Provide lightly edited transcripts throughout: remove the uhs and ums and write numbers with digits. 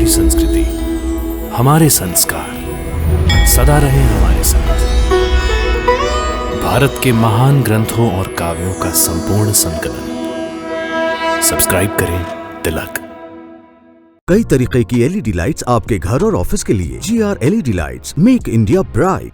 हमारी संस्कृति, हमारे संस्कार सदा रहे हमारे साथ। भारत के महान ग्रंथों और काव्यों का संपूर्ण संकलन। सब्सक्राइब करें तिलक। कई तरीके की एलईडी लाइट्स आपके घर और ऑफिस के लिए। GR LED lights, make India bright.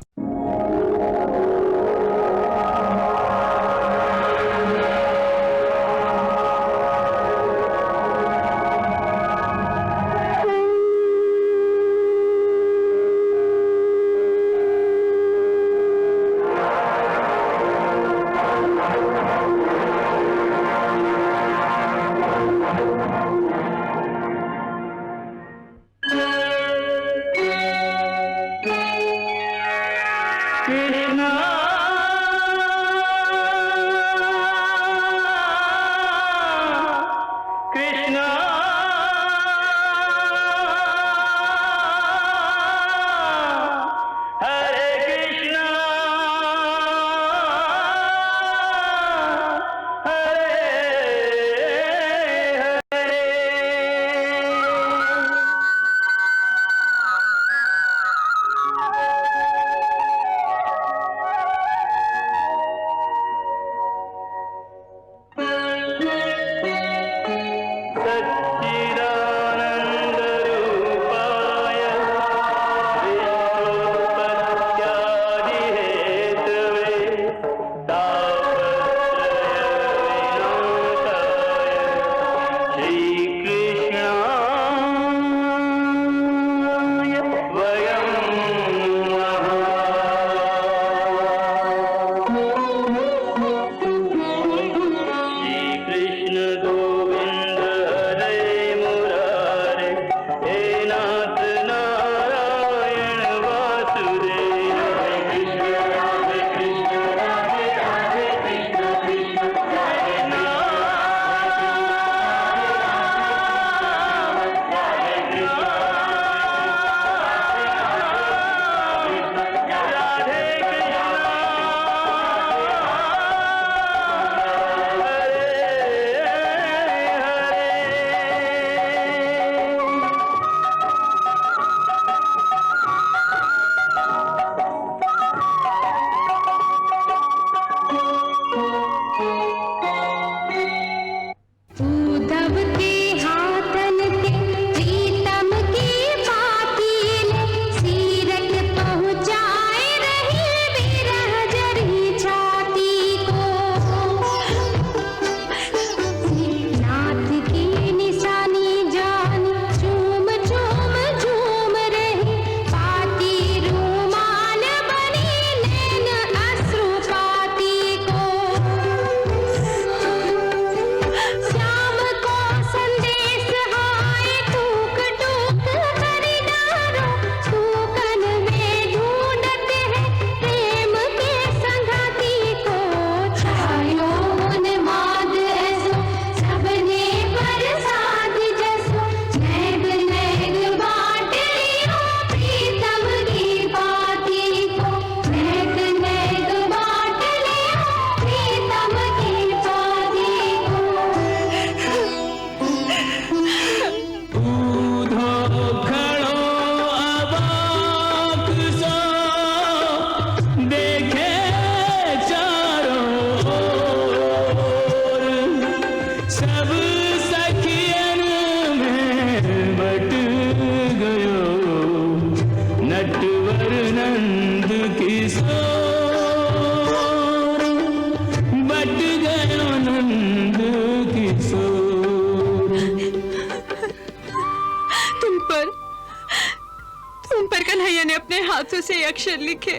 Kanhaiya ने अपने हाथों से अक्षर लिखे।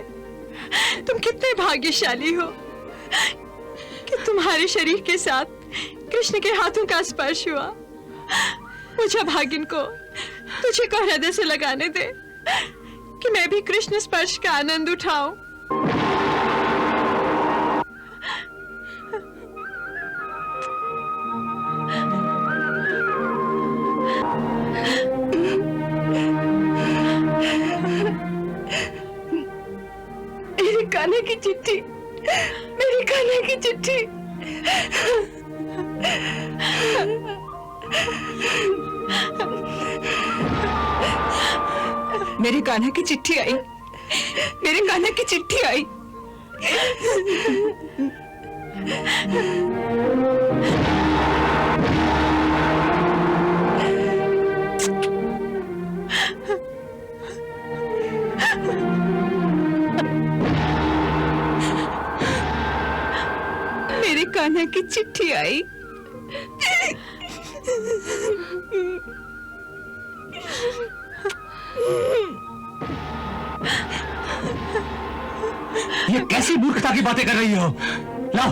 तुम कितने भाग्यशाली हो कि तुम्हारे शरीर के साथ कृष्ण के हाथों का स्पर्श हुआ। मुझे भागिन को तुझे को हृदय से लगाने दे कि मैं भी कृष्ण स्पर्श का आनंद उठाऊं। मेरी कान्हा की चिट्ठी, मेरी कान्हा की चिट्ठी। मेरे कान्हा की चिट्ठी आई, मेरे कान्हा की चिट्ठी आई। मेरे कान्हा की चिट्ठी आई। ये कैसी मूर्खता की बातें कर रही हो? लाओ।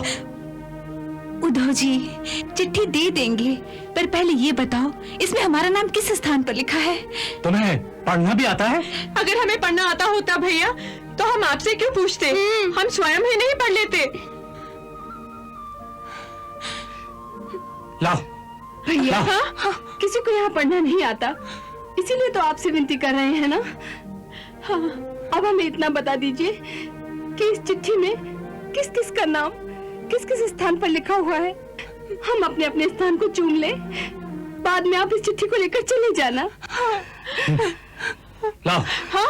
उद्धव जी, चिट्ठी दे देंगे, पर पहले ये बताओ इसमें हमारा नाम किस स्थान पर लिखा है? तुम्हें पढ़ना भी आता है? अगर हमें पढ़ना आता होता भैया तो हम आपसे क्यों पूछते? हम स्वयं ही नहीं पढ़ लेते। लाओ। भैया, लाओ। किसी को यहाँ पढ़ना नहीं आता, इसीलिए तो आपसे विनती कर रहे हैं ना। हाँ, अब हमें इतना बता दीजिए कि इस चिट्ठी में किस किस का नाम किस किस स्थान पर लिखा हुआ है। हम अपने अपने स्थान को चुन ले, बाद में आप इस चिट्ठी को लेकर चले जाना। लाओ। हाँ?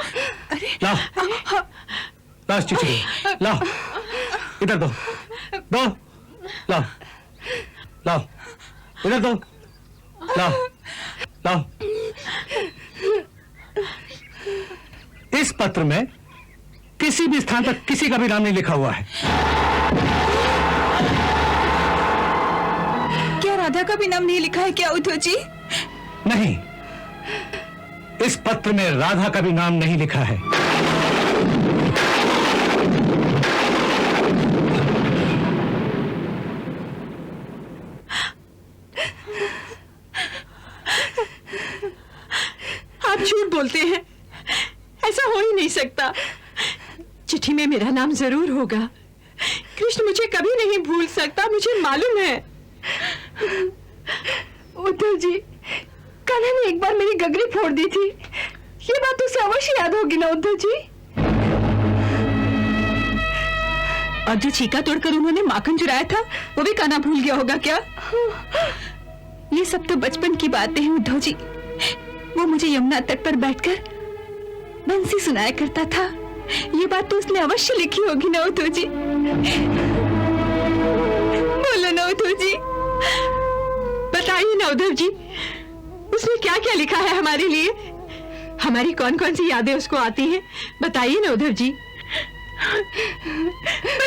लाओ। लाओ इस चिट्ठी को। लाओ, इधर दो। दो। लाओ। लाओ, इधर दो। लाओ। लाओ। इस पत्र में किसी भी स्थान पर किसी का भी नाम नहीं लिखा हुआ है। क्या राधा का भी नाम नहीं लिखा है क्या उद्धव जी? नहीं, इस पत्र में राधा का भी नाम नहीं लिखा है। आप झूठ बोलते हैं, ऐसा हो ही नहीं सकता। चिट्ठी में मेरा नाम जरूर होगा। कृष्ण मुझे कभी नहीं भूल सकता, मुझे मालूम है। उद्धव जी, कान्हा ने एक बार मेरी गगरी फोड़ दी थी, ये बात उसे अवश्य याद होगी ना उद्धव जी? और जो छीका तोड़कर उन्होंने माखन चुराया था वो भी कान्हा भूल गया होगा क्या? ये सब तो बचपन की बातें हैं उद्धव जी। वो मुझे यमुना तट पर बैठकर बंसी सुनाया करता था, ये बात तो उसने अवश्य लिखी होगी ना उद्धव जी? बोलो ना उद्धव जी। बताइए ना उद्धव जी, उसने क्या क्या लिखा है हमारे लिए? हमारी कौन कौन सी यादें उसको आती हैं? बताइए ना उद्धव जी।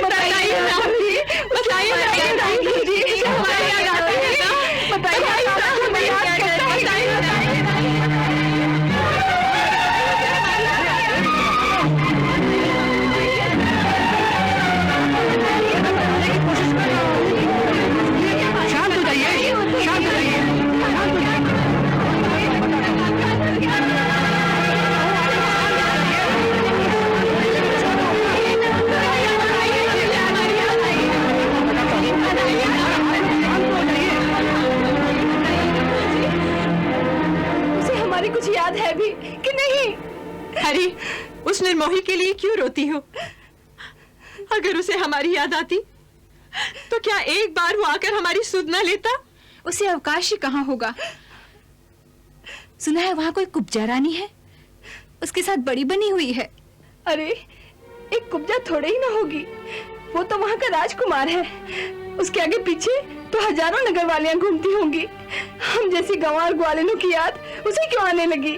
बताइए ना, बताइए ना उद्धव जी, हमारी याद आती है ना? बताइए ना, हमें याद करता है। शांत हो जाइए, शांत हो जाइए। उसे हमारी कुछ याद है भी कि नहीं? अरे, उस निर्मोही के लिए क्यों रोती हो? अगर उसे हमारी याद आती तो क्या एक बार वो आकर हमारी सुध न लेता? उसे अवकाश ही कहाँ होगा? सुना है वहाँ कोई कुब्जा रानी है, उसके साथ बड़ी बनी हुई है। अरे, एक कुब्जा थोड़े ही ना होगी, वो तो वहाँ का राजकुमार है। उसके आगे पीछे तो हजारों नगर वालियां घूमती होंगी। हम जैसी गंवार ग्वालिनों की याद उसे क्यों आने लगी?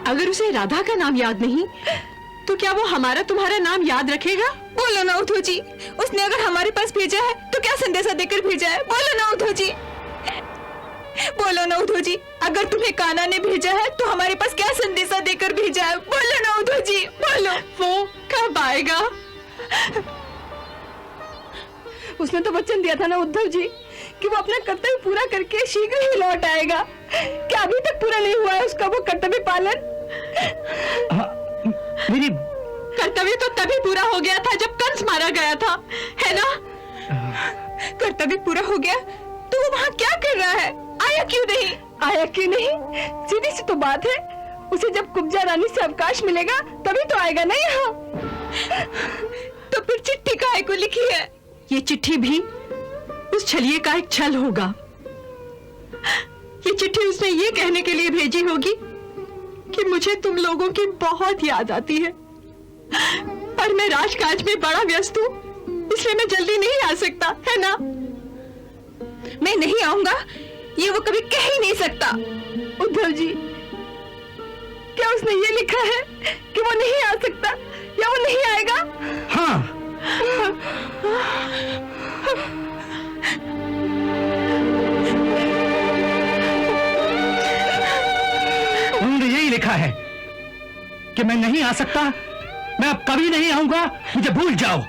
अगर उसे राधा का नाम याद नहीं तो क्या वो हमारा तुम्हारा नाम याद रखेगा? बोलो ना उद्धव जी, उसने अगर हमारे पास भेजा है तो क्या संदेशा देकर भेजा है? बोलो ना उद्धव जी, बोलो ना उद्धव जी, अगर तुम्हें कान्हा ने भेजा है तो हमारे पास क्या संदेशा देकर भेजा है? बोलो ना उद्धव जी, बोलो। वो कब आएगा? उसने तो वचन दिया था ना उद्धव जी कि वो अपना कर्तव्य पूरा करके शीघ्र ही लौट आएगा। क्या अभी तक पूरा नहीं हुआ है उसका वो कर्तव्य पालन? मेरी कर्तव्य तो तभी पूरा हो गया था जब कंस मारा गया था, है ना? कर्तव्य पूरा हो गया तो वो वहाँ क्या कर रहा है? आया क्यों नहीं? आया क्यों नहीं? सीधी सी तो बात है, उसे जब कुब्जा रानी से अवकाश मिलेगा तभी तो आएगा ना यहाँ। तो फिर चिट्ठी काहे को लिखी है? ये चिट्ठी भी उस छलिए का एक छल होगा। ये चिट्ठी उसने ये कहने के लिए भेजी होगी कि मुझे तुम लोगों की बहुत याद आती है, पर मैं राजकाज में बड़ा व्यस्त हूँ, इसलिए मैं जल्दी नहीं आ सकता, है ना? मैं नहीं आऊंगा ये वो कभी कह ही नहीं सकता। उद्धव जी, क्या उसने ये लिखा है कि वो नहीं आ सकता या वो नहीं आएगा? हाँ, उन्होंने यही लिखा है कि मैं नहीं आ सकता, मैं अब कभी नहीं आऊंगा, मुझे भूल जाओ।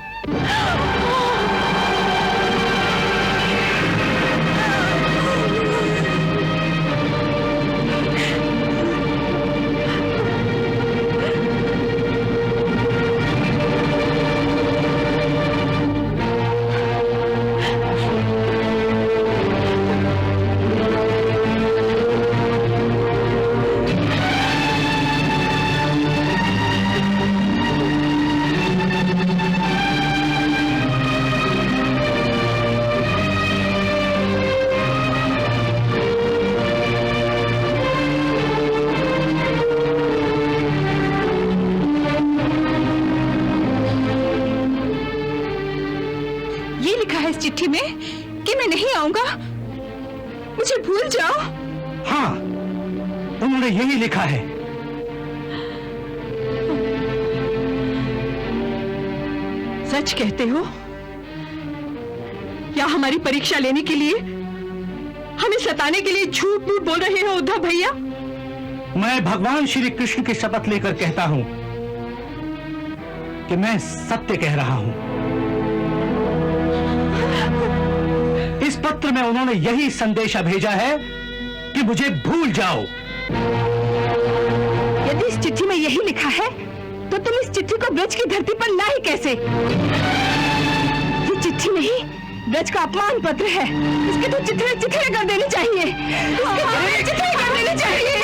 चिट्ठी में कि मैं नहीं आऊंगा, मुझे भूल जाओ। हाँ, उन्होंने यही लिखा है। सच कहते हो या हमारी परीक्षा लेने के लिए, हमें सताने के लिए झूठ मूठ बोल रहे हो उद्धव भैया? मैं भगवान श्री कृष्ण की शपथ लेकर कहता हूं कि मैं सत्य कह रहा हूं। इस पत्र में उन्होंने यही संदेशा भेजा है कि मुझे भूल जाओ। यदि इस चिट्ठी में यही लिखा है तो तुम इस चिट्ठी को ब्रज की धरती पर लाई कैसे? ये चिट्ठी नहीं, ब्रज का अपमान पत्र है। इसके तो चिट्ठी कर देनी चाहिए। चिट्ठी कर देनी चाहिए।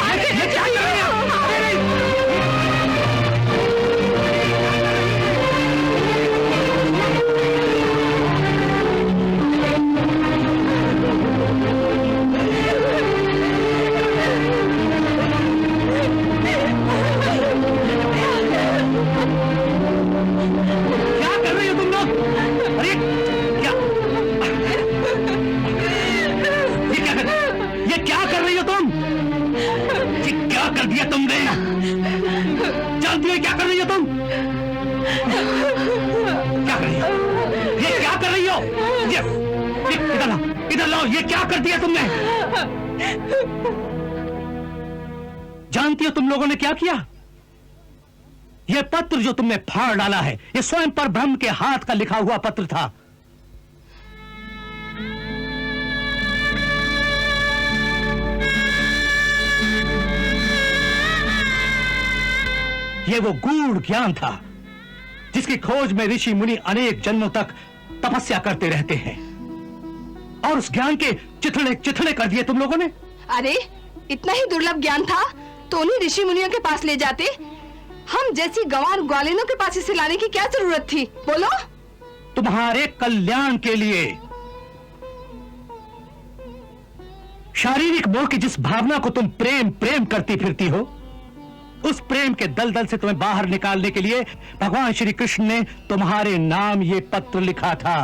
ये क्या कर दिया तुमने? जानती हो तुम लोगों ने क्या किया? यह पत्र जो तुमने फाड़ डाला है, यह स्वयं पर ब्रह्म के हाथ का लिखा हुआ पत्र था। यह वो गूढ़ ज्ञान था जिसकी खोज में ऋषि मुनि अनेक जन्मों तक तपस्या करते रहते हैं, और उस ज्ञान के चिथड़े चिथड़े कर दिए तुम लोगों ने। अरे इतना ही दुर्लभ ज्ञान था तो उन्हीं ऋषि मुनियों के पास ले जाते। हम जैसी गंवार ग्वालिनों के पास इसे लाने की क्या जरूरत थी? बोलो। तुम्हारे कल्याण के लिए। शारीरिक मोह की जिस भावना को तुम प्रेम प्रेम करती फिरती हो, उस प्रेम के दलदल से तुम्हें बाहर निकालने के लिए भगवान श्री कृष्ण ने तुम्हारे नाम ये पत्र लिखा था।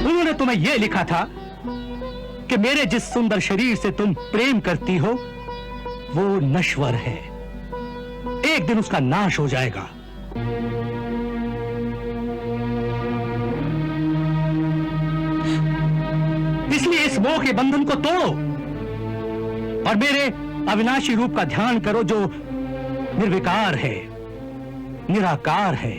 उन्होंने तुम्हें यह लिखा था कि मेरे जिस सुंदर शरीर से तुम प्रेम करती हो वो नश्वर है, एक दिन उसका नाश हो जाएगा। इसलिए इस मोह के बंधन को तोड़ो और मेरे अविनाशी रूप का ध्यान करो जो निर्विकार है, निराकार है।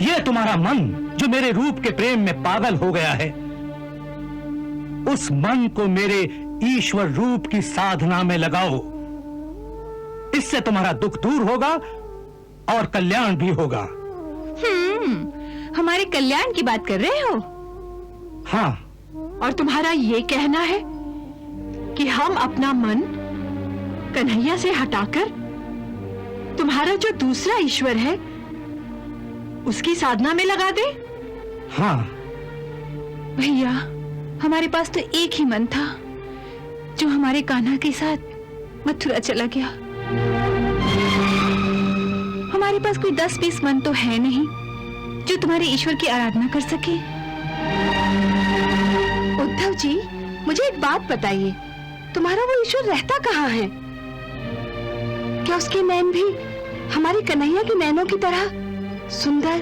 यह तुम्हारा मन जो मेरे रूप के प्रेम में पागल हो गया है, उस मन को मेरे ईश्वर रूप की साधना में लगाओ। इससे तुम्हारा दुख दूर होगा और कल्याण भी होगा। हमारे कल्याण की बात कर रहे हो? हाँ। और तुम्हारा ये कहना है कि हम अपना मन कन्हैया से हटाकर तुम्हारा जो दूसरा ईश्वर है उसकी साधना में लगा दे? हाँ भैया, हमारे पास तो एक ही मन था जो हमारे कान्हा के साथ मथुरा चला गया। हमारे पास कोई 10-20 मन तो है नहीं जो तुम्हारे ईश्वर की आराधना कर सके। उद्धव जी, मुझे एक बात बताइए, तुम्हारा वो ईश्वर रहता कहाँ है? क्या उसके नैन भी हमारे कन्हैया के नैनों की तरह सुंदर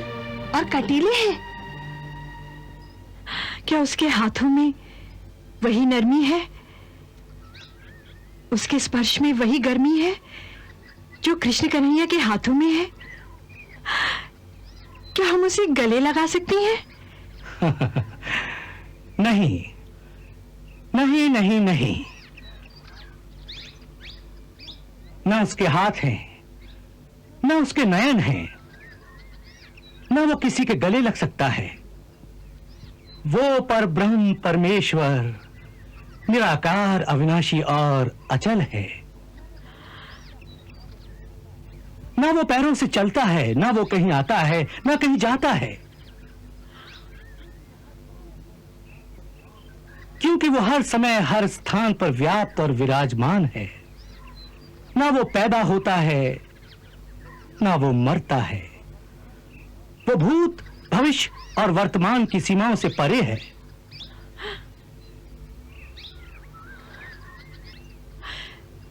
और कटीले हैं? क्या उसके हाथों में वही नरमी है, उसके स्पर्श में वही गर्मी है जो कृष्ण कन्हैया के हाथों में है? क्या हम उसे गले लगा सकती हैं? नहीं नहीं नहीं नहीं, ना उसके हाथ हैं, ना उसके नयन हैं, ना वो किसी के गले लग सकता है। वो परब्रह्म परमेश्वर निराकार, अविनाशी और अचल है। ना वो पैरों से चलता है, ना वो कहीं आता है, ना कहीं जाता है, क्योंकि वो हर समय हर स्थान पर व्याप्त और विराजमान है। ना वो पैदा होता है, ना वो मरता है। वो भूत, भविष्य और वर्तमान की सीमाओं से परे है।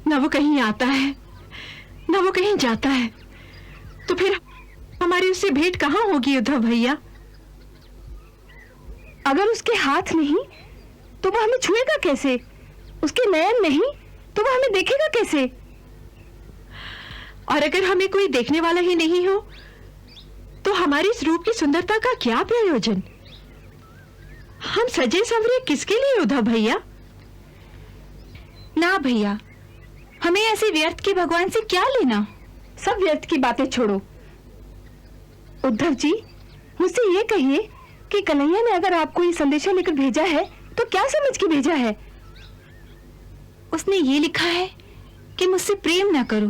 ना वो कहीं आता है, ना वो कहीं जाता है, तो फिर हमारी उससे भेंट कहाँ होगी उद्धव भैया? अगर उसके हाथ नहीं तो वो हमें छुएगा कैसे? उसके नयन नहीं तो वो हमें देखेगा कैसे? और अगर हमें कोई देखने वाला ही नहीं हो तो हमारी इस रूप की सुंदरता का क्या प्रयोजन? हम सजे संवरे किसके लिए उद्धव भैया? ना भैया, हमें ऐसे व्यर्थ के भगवान से क्या लेना? सब व्यर्थ की बातें छोड़ो। उद्धव जी, मुझसे ये कहिए कि कन्हैया ने अगर आपको ये संदेशा लेकर भेजा है तो क्या समझ के भेजा है? उसने ये लिखा है कि मुझसे प्रेम ना करो,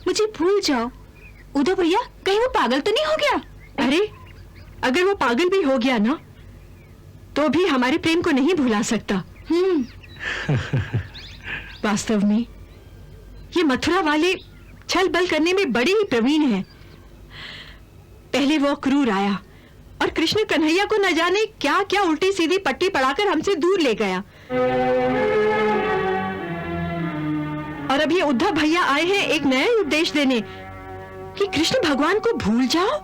मुझे भूल जाओ। उद्धव भैया, कहीं वो पागल तो नहीं हो गया? अरे, अगर वो पागल भी हो गया ना तो भी हमारे प्रेम को नहीं भुला सकता। वास्तव में ये मथुरा वाले छल बल करने में बड़े ही प्रवीण हैं। पहले वो क्रूर आया और कृष्ण कन्हैया को न जाने क्या क्या उल्टी सीधी पट्टी पढ़ाकर हमसे दूर ले गया, और अब ये उद्धव भैया आए हैं एक नया उपदेश देने कि कृष्ण भगवान को भूल जाओ।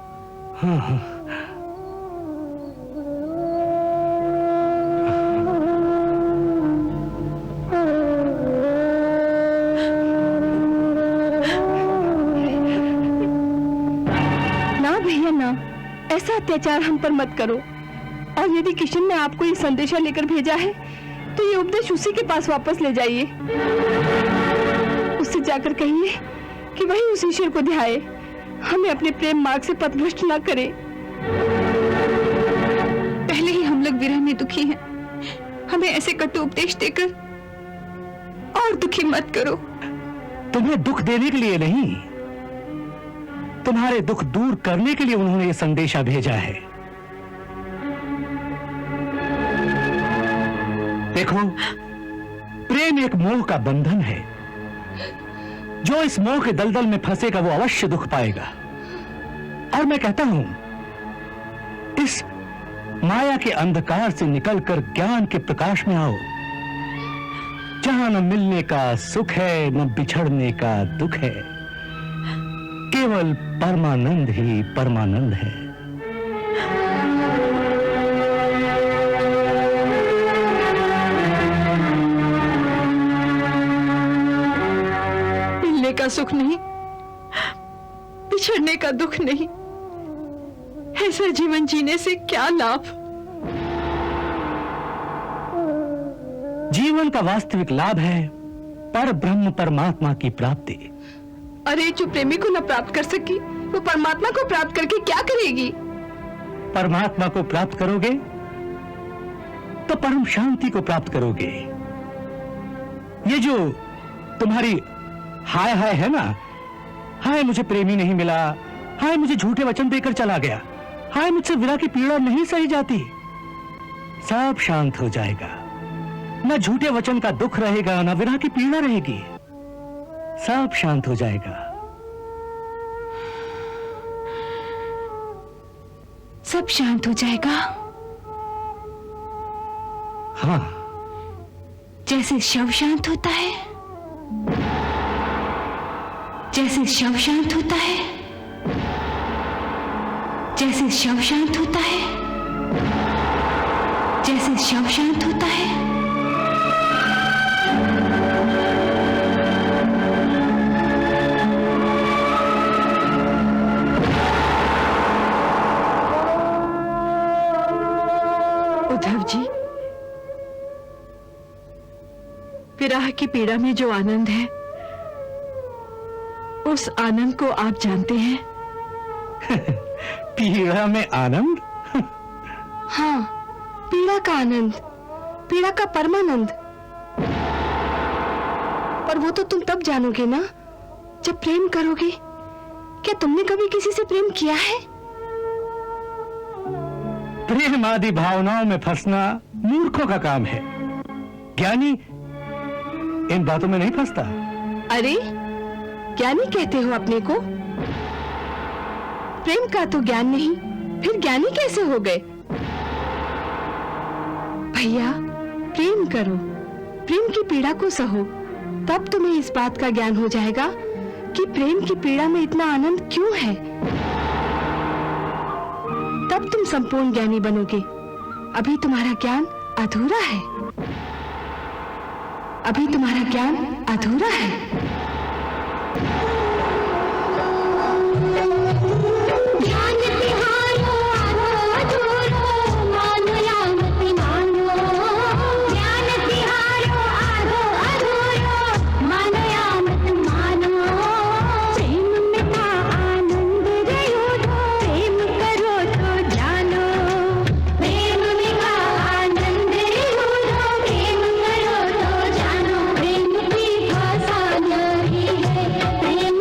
ना भैया ना, ऐसा अत्याचार हम पर मत करो। और यदि किशन ने आपको ये संदेशा लेकर भेजा है तो ये उपदेश उसी के पास वापस ले जाइए। उससे जाकर कहिए कि वही उस ईश्वर को ध्याए, हमें अपने प्रेम मार्ग से पथभ्रष्ट ना करे। पहले ही हम लोग विरह में दुखी हैं, हमें ऐसे कटु उपदेश देकर और दुखी मत करो। तुम्हें दुख देने के लिए नहीं, तुम्हारे दुख दूर करने के लिए उन्होंने ये संदेशा भेजा है। देखो, प्रेम एक मोह का बंधन है। जो इस मोह के दलदल में फंसेगा वो अवश्य दुख पाएगा। और मैं कहता हूं, इस माया के अंधकार से निकलकर ज्ञान के प्रकाश में आओ, जहां न मिलने का सुख है न बिछड़ने का दुख है, केवल परमानंद ही परमानंद है। मिलने का सुख नहीं, बिछड़ने का दुख नहीं, ऐसा जीवन जीने से क्या लाभ? जीवन का वास्तविक लाभ है पर ब्रह्म परमात्मा की प्राप्ति। अरे, जो प्रेमी को न प्राप्त कर सकी वो परमात्मा को प्राप्त करके क्या करेगी? परमात्मा को प्राप्त करोगे तो परम शांति को प्राप्त करोगे। ये जो तुम्हारी हाय हाय है ना, हाय मुझे प्रेमी नहीं मिला, हाय मुझे झूठे वचन देकर चला गया, हाय मुझसे विरह की पीड़ा नहीं सही जाती। सब शांत हो जाएगा, न झूठे वचन का दुख रहेगा, न विरह की पीड़ा रहेगी, सब शांत हो जाएगा। सब शांत हो जाएगा। हाँ, जैसे शव शांत होता है, जैसे शव शांत होता है, जैसे शव शांत होता है, जैसे शव शांत होता है। उद्धव जी, विरह की पीड़ा में जो आनंद है, उस आनंद को आप जानते हैं? पीड़ा में आनंद? हाँ, पीड़ा का आनंद, पीड़ा का परमानंद। पर वो तो तुम तब जानोगे ना जब प्रेम करोगे। क्या तुमने कभी किसी से प्रेम किया है? प्रेम आदि भावनाओं में फंसना मूर्खों का काम है, ज्ञानी इन बातों में नहीं फंसता। अरे, ज्ञानी कहते हो अपने को? प्रेम का तो ज्ञान नहीं, फिर ज्ञानी कैसे हो गए? भैया, प्रेम करो, प्रेम की पीड़ा को सहो, तब तुम्हें इस बात का ज्ञान हो जाएगा कि प्रेम की पीड़ा में इतना आनंद क्यों है। तब तुम संपूर्ण ज्ञानी बनोगे। अभी तुम्हारा ज्ञान अधूरा है, अभी तुम्हारा ज्ञान अधूरा है। प्रेम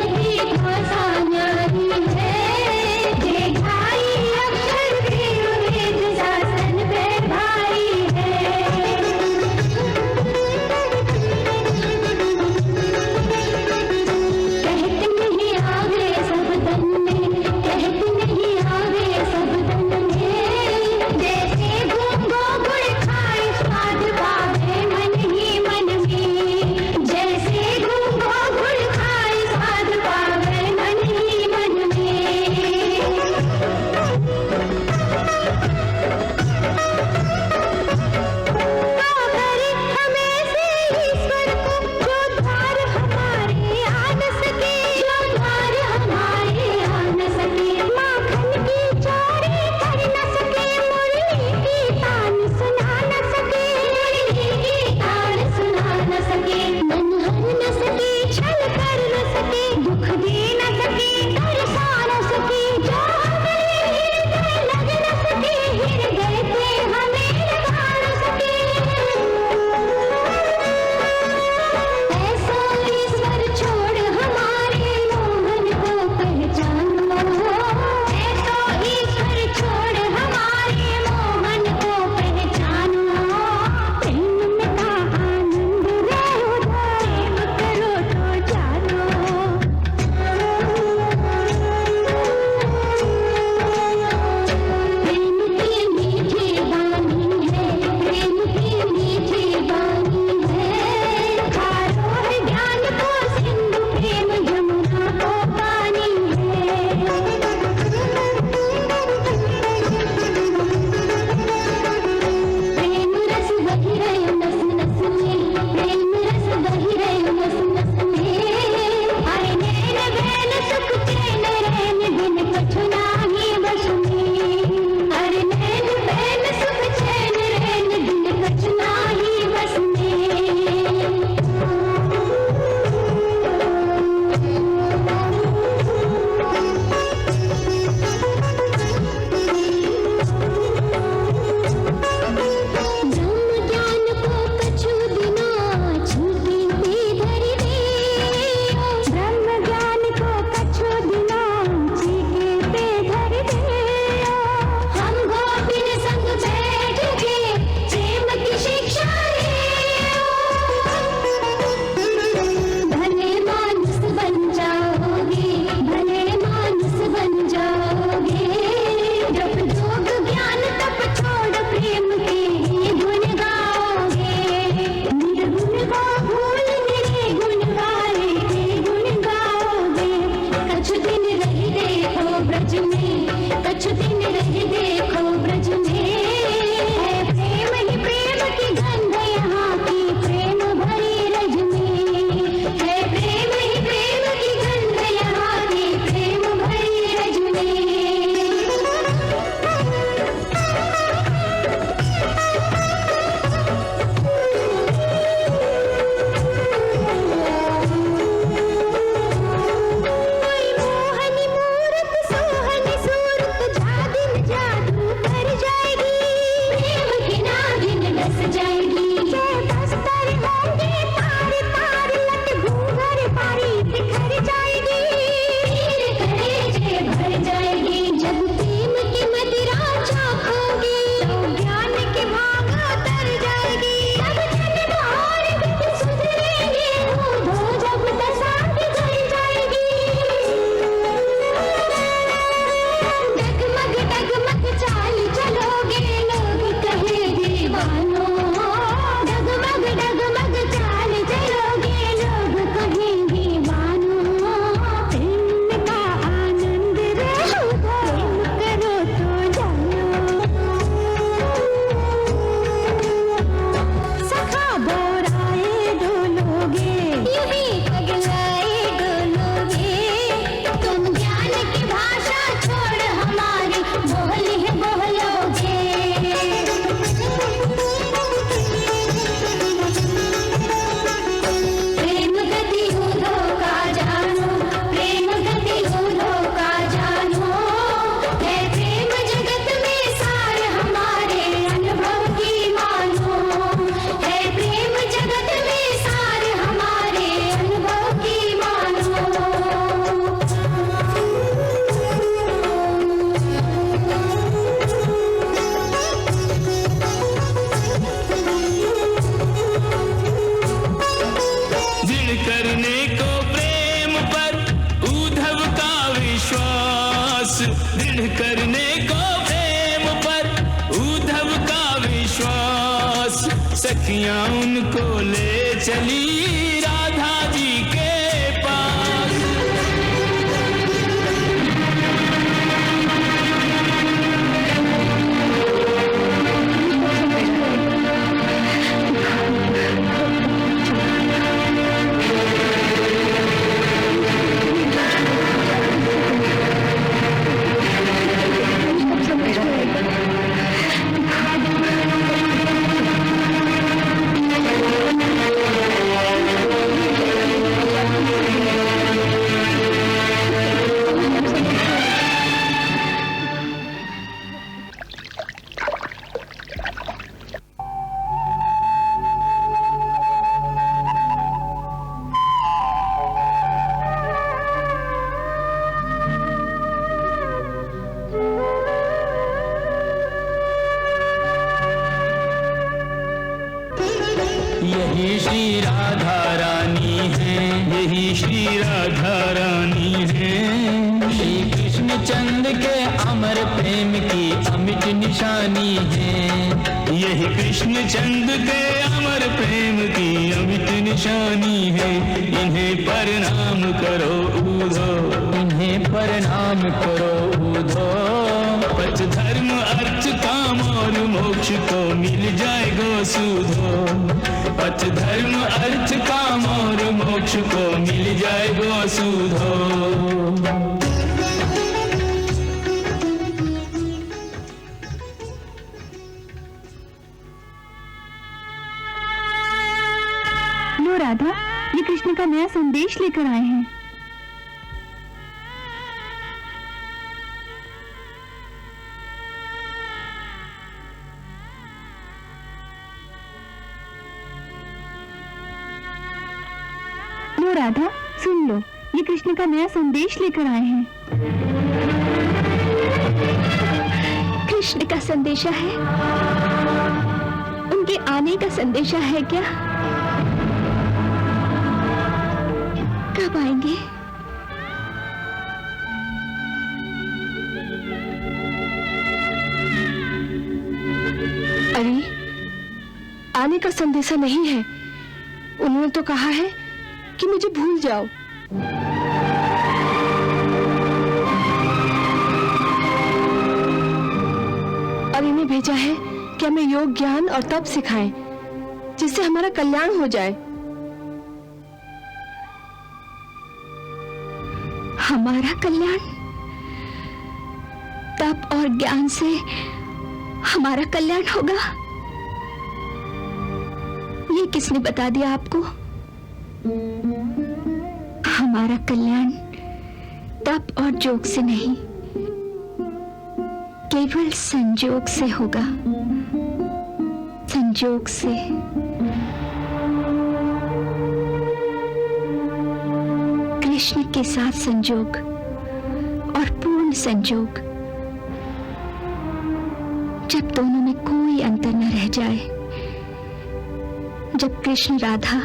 दृढ़ करने को प्रेम पर उद्धव का विश्वास, दृढ़ करने को प्रेम पर उद्धव का विश्वास। सखियां उनको ले चली राधा जी के पास। यही श्री राधा रानी है, यही श्री राधा रानी है। श्री कृष्ण चंद्र के अमर प्रेम की अमिट निशानी है। यही कृष्ण चंद्र के अमर प्रेम की अमिट निशानी है। इन्हें प्रणाम करो उधो, इन्हें प्रणाम करो उधो। पथ धर्म अर्थ काम और मोक्ष को मिल जाएगा सुधो। पथ धर्म अर्थ काम और मोक्ष को मिल जाएगा सुधो। लो राधा, ये कृष्ण का नया संदेश लेकर आए हैं। लो राधा, सुन लो, ये कृष्ण का नया संदेश लेकर आए हैं। कृष्ण का संदेशा है? उनके आने का संदेशा है क्या? कब आएंगे? अरे, आने का संदेशा नहीं है। उन्होंने तो कहा है कि मुझे भूल जाओ। और इन्हें भेजा है कि हमें योग ज्ञान और तप सिखाएं, जिससे हमारा कल्याण हो जाए। हमारा कल्याण? तप और ज्ञान से हमारा कल्याण होगा? ये किसने बता दिया आपको? हमारा कल्याण तप और जोग से नहीं, केवल संजोग से होगा। संजोग से। कृष्ण के साथ संजोग और पूर्ण संजोग। जब दोनों में कोई अंतर न रह जाए, जब कृष्ण राधा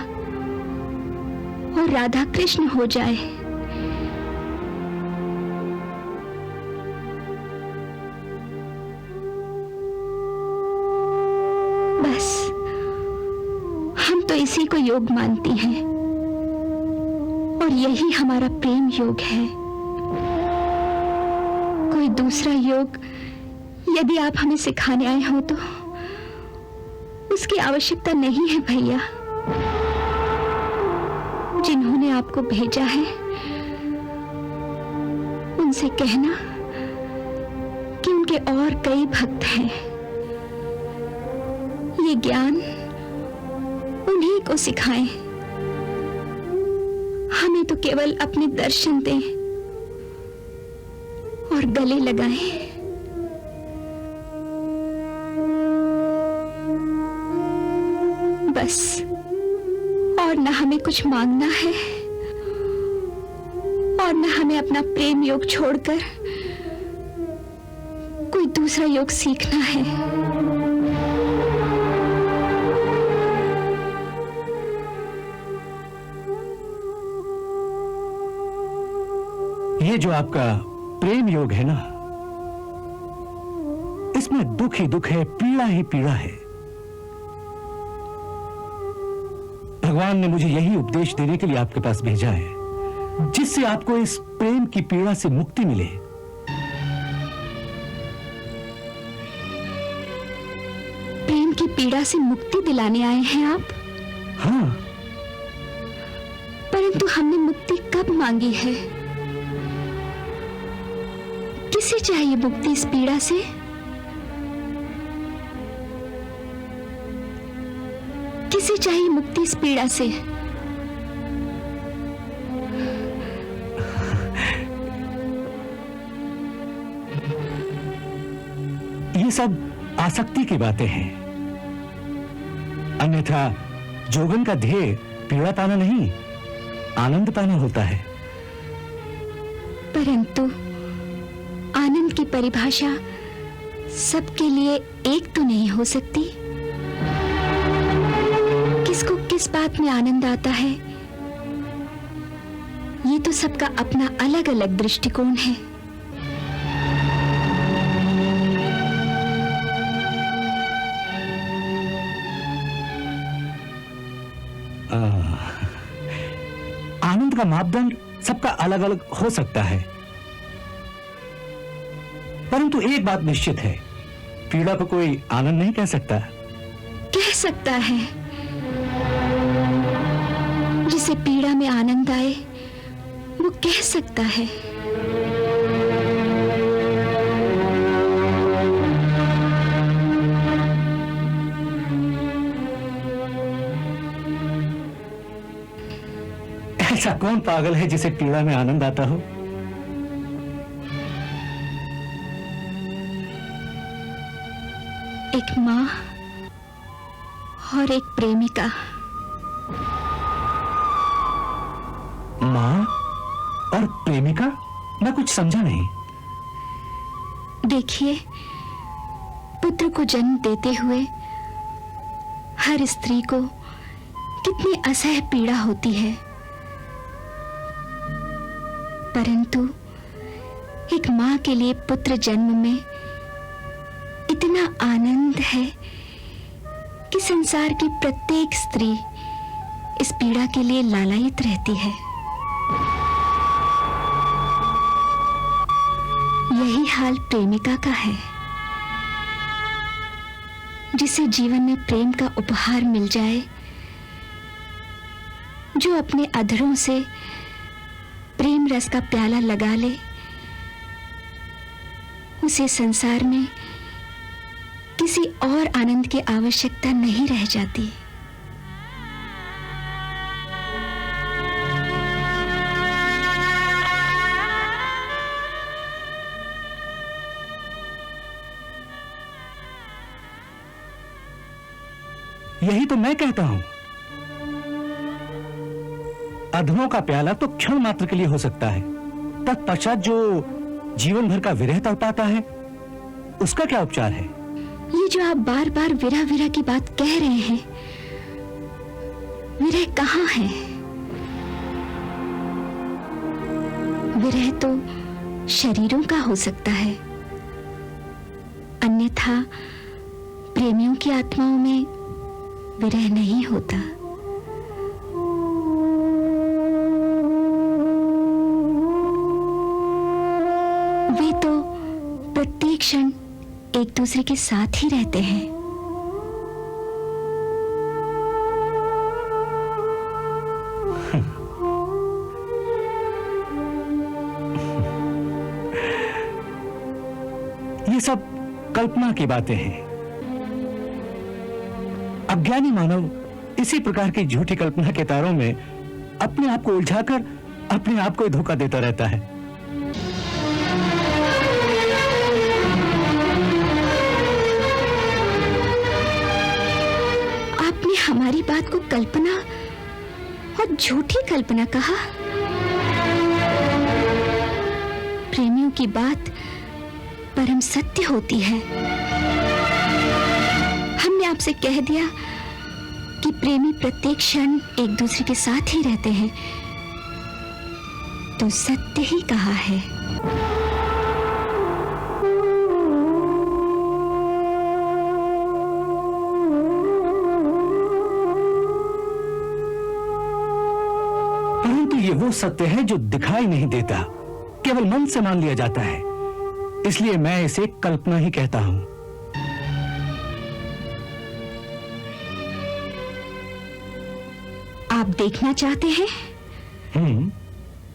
और राधा कृष्ण हो जाए, बस हम तो इसी को योग मानती हैं और यही हमारा प्रेम योग है। कोई दूसरा योग यदि आप हमें सिखाने आए हो तो उसकी आवश्यकता नहीं है भैया। जिन्होंने आपको भेजा है उनसे कहना कि उनके और कई भक्त हैं। ये ज्ञान उन्हीं को सिखाएं। हमें तो केवल अपने दर्शन दें और गले लगाएं। बस, और न हमें कुछ मांगना है और न हमें अपना प्रेम योग छोड़कर कोई दूसरा योग सीखना है। ये जो आपका प्रेम योग है ना, इसमें दुख ही दुख है, पीड़ा ही पीड़ा है। भगवान ने मुझे यही उपदेश देने के लिए आपके पास भेजा है, जिससे आपको इस प्रेम की पीड़ा से मुक्ति मिले। प्रेम की पीड़ा से मुक्ति दिलाने आए हैं आप? हाँ। परंतु हमने मुक्ति कब मांगी है? किसे चाहिए मुक्ति इस पीड़ा से? किसे चाहिए मुक्ति इस पीड़ा से? ये सब आसक्ति की बातें हैं, अन्यथा जोगन का ध्येय पीड़ा पाना नहीं, आनंद पाना होता है। परंतु आनंद की परिभाषा सबके लिए एक तो नहीं हो सकती। किसको किस बात में आनंद आता है, ये तो सबका अपना अलग अलग दृष्टिकोण है। आनंद का मापदंड सबका अलग अलग हो सकता है, परंतु एक बात निश्चित है, पीड़ा को कोई आनंद नहीं कह सकता। कह सकता है। जिसे पीड़ा में आनंद आए वो कह सकता है। ऐसा कौन पागल है जिसे पीड़ा में आनंद आता हो? एक माँ और एक प्रेमिका। माँ और प्रेमिका? मैं कुछ समझा नहीं। देखिए, पुत्र को जन्म देते हुए हर स्त्री को कितनी असह्य पीड़ा होती है, परंतु एक माँ के लिए पुत्र जन्म में इतना आनंद है कि संसार की प्रत्येक स्त्री इस पीड़ा के लिए लालायित रहती है। यही हाल प्रेमिका का है। जिसे जीवन में प्रेम का उपहार मिल जाए, जो अपने अधरों से प्रेम रस का प्याला लगा ले, उसे संसार में किसी और आनंद की आवश्यकता नहीं रह जाती। यही तो मैं कहता हूं। अधरों का प्याला तो क्षण मात्र के लिए हो सकता है, तत्पश्चात जो जीवन भर का विरह तड़पाता है, उसका क्या उपचार है? ये जो आप बार बार विरह विरह की बात कह रहे हैं, विरह कहाँ है? विरह तो शरीरों का हो सकता है, अन्यथा प्रेमियों की आत्माओं में विरह नहीं होता। वे तो प्रत्येक क्षण एक दूसरे के साथ ही रहते हैं। ये सब कल्पना की बातें हैं। अज्ञानी मानव इसी प्रकार की झूठी कल्पना के तारों में अपने आप को उलझाकर अपने आप को ही धोखा देता रहता है। आपने हमारी बात को कल्पना और झूठी कल्पना कहा। प्रेमियों की बात परम सत्य होती है। हमने आपसे कह दिया कि प्रेमी प्रत्येक क्षण एक दूसरे के साथ ही रहते हैं, तो सत्य ही कहा है। परंतु ये वो सत्य है जो दिखाई नहीं देता, केवल मन से मान लिया जाता है। इसलिए मैं इसे कल्पना ही कहता हूं। आप देखना चाहते हैं?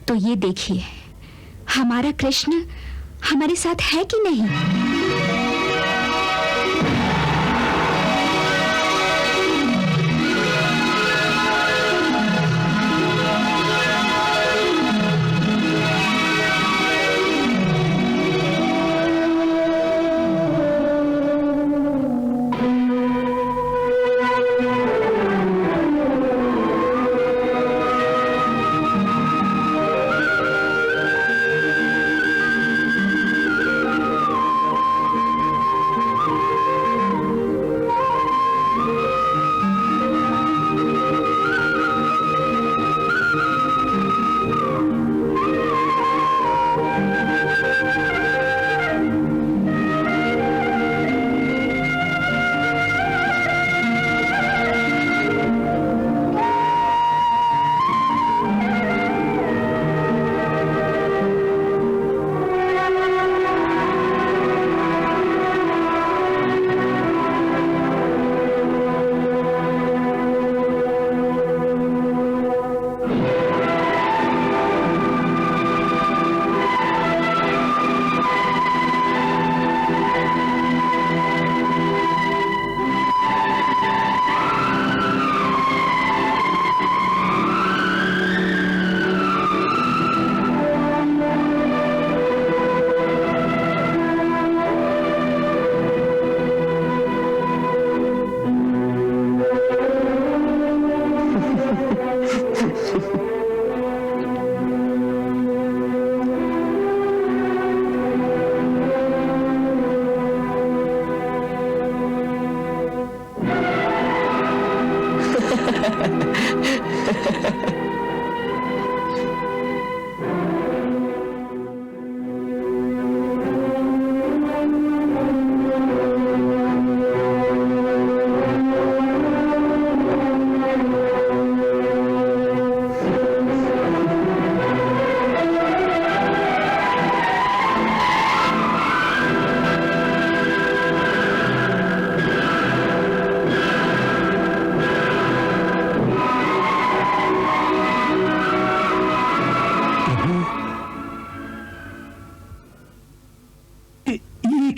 तो ये देखिए, हमारा कृष्ण हमारे साथ है कि नहीं?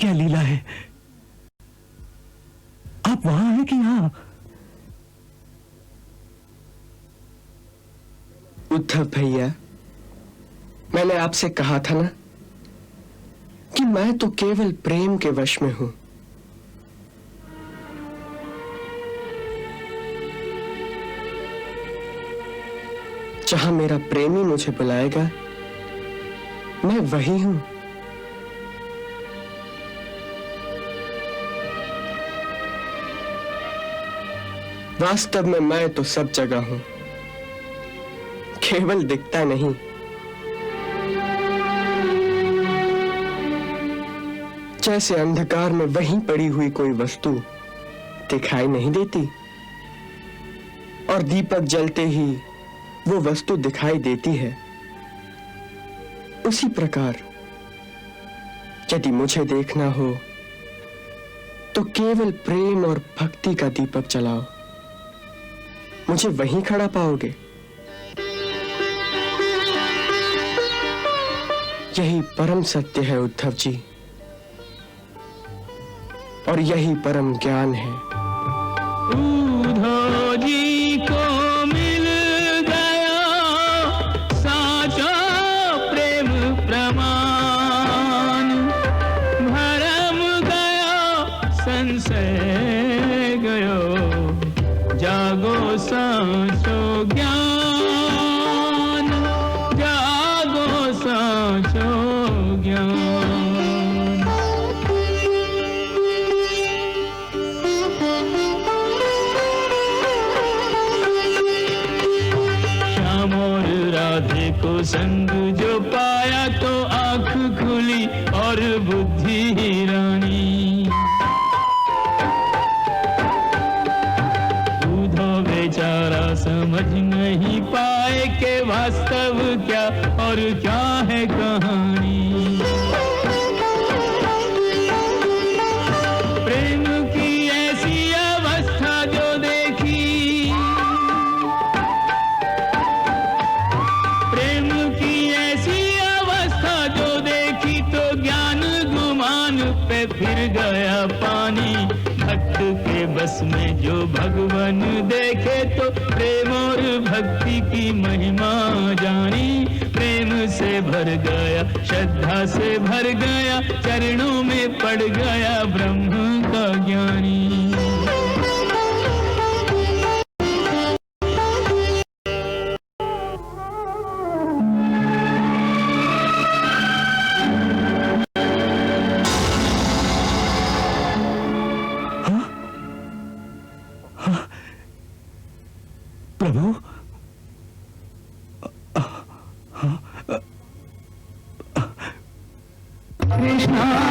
क्या लीला है? आप वहां हैं कि यहां? उद्धव भैया, मैंने आपसे कहा था ना कि मैं तो केवल प्रेम के वश में हूं। जहां मेरा प्रेमी मुझे बुलाएगा, मैं वही हूं। वास्तव में मैं तो सब जगह हूं, केवल दिखता नहीं। जैसे अंधकार में वहीं पड़ी हुई कोई वस्तु दिखाई नहीं देती और दीपक जलते ही वो वस्तु दिखाई देती है, उसी प्रकार यदि मुझे देखना हो तो केवल प्रेम और भक्ति का दीपक जलाओ, मुझे वहीं खड़ा पाओगे। यही परम सत्य है उद्धव जी, और यही परम ज्ञान है। उद्धव जी को मिल गया साचा प्रेम प्रमाण, भरम गया संशय गयो, जागो साचो ज्ञान, जागो साचो ज्ञान। श्याम और राधे को संग जो पाया तो आंख खुली और बुद्धि ही रानी। उद्धव बेचारा समझ नहीं पाए कि वास्तव क्या और क्या है कहानी। प्रेम की ऐसी अवस्था जो देखी, प्रेम की ऐसी अवस्था जो देखी तो ज्ञान गुमान पे फिर गया पानी। भक्त के बस में जो भगवान देखे तो प्रेम और भक्ति की महिमा जानी। प्रेम से भर गया, श्रद्धा से भर गया, चरणों में पड़ गया ब्रह्म का ज्ञानी। प्रभु, कृष्णा